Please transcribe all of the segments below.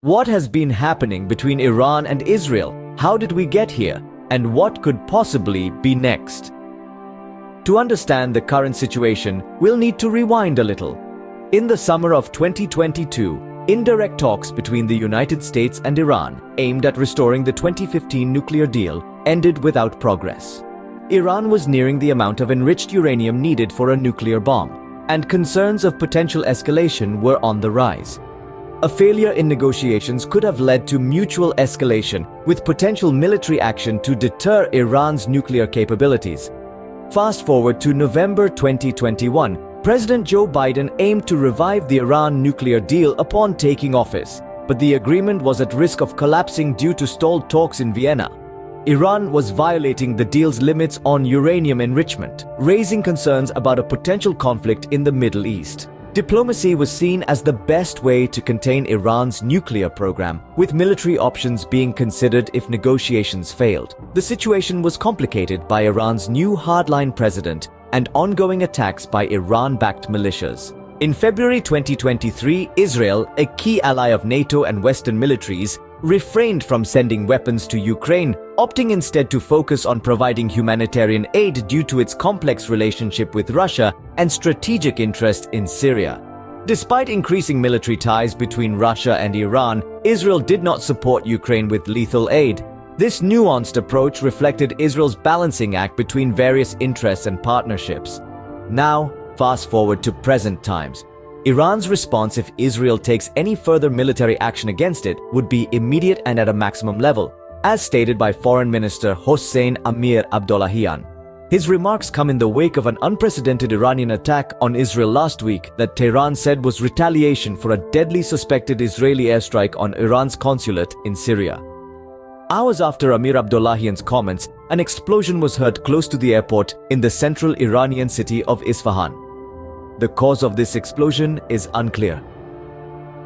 What has been happening between Iran and Israel? How did we get here? And what could possibly be next? To understand the current situation, we'll need to rewind a little. In the summer of 2022, indirect talks between the United States and Iran, aimed at restoring the 2015 nuclear deal, ended without progress. Iran was nearing the amount of enriched uranium needed for a nuclear bomb, and concerns of potential escalation were on the rise. A failure in negotiations could have led to mutual escalation, with potential military action to deter Iran's nuclear capabilities. Fast forward to November 2021, President Joe Biden aimed to revive the Iran nuclear deal upon taking office, but the agreement was at risk of collapsing due to stalled talks in Vienna. Iran was violating the deal's limits on uranium enrichment, raising concerns about a potential conflict in the Middle East. Diplomacy was seen as the best way to contain Iran's nuclear program, with military options being considered if negotiations failed. The situation was complicated by Iran's new hardline president and ongoing attacks by Iran-backed militias. In February 2023, Israel, a key ally of NATO and Western militaries, refrained from sending weapons to Ukraine, opting instead to focus on providing humanitarian aid due to its complex relationship with Russia and strategic interests in Syria. Despite increasing military ties between Russia and Iran, Israel did not support Ukraine with lethal aid. This nuanced approach reflected Israel's balancing act between various interests and partnerships. Now, fast forward to present times. Iran's response if Israel takes any further military action against it would be immediate and at a maximum level, as stated by Foreign Minister Hossein Amir-Abdollahian. His remarks come in the wake of an unprecedented Iranian attack on Israel last week that Tehran said was retaliation for a deadly suspected Israeli airstrike on Iran's consulate in Syria. Hours after Amir-Abdollahian's comments, an explosion was heard close to the airport in the central Iranian city of Isfahan. The cause of this explosion is unclear.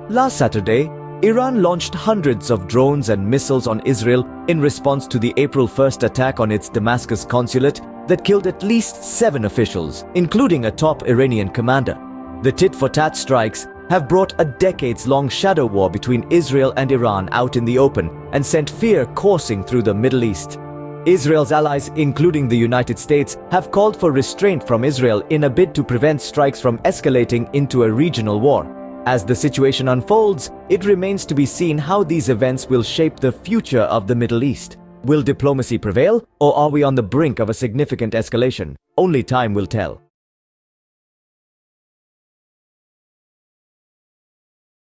Last Saturday, Iran launched hundreds of drones and missiles on Israel in response to the April 1st attack on its Damascus consulate that killed at least 7 officials, including a top Iranian commander. The tit-for-tat strikes have brought a decades-long shadow war between Israel and Iran out in the open and sent fear coursing through the Middle East. Israel's allies, including the United States, have called for restraint from Israel in a bid to prevent strikes from escalating into a regional war. As the situation unfolds, it remains to be seen how these events will shape the future of the Middle East. Will diplomacy prevail, or are we on the brink of a significant escalation? Only time will tell.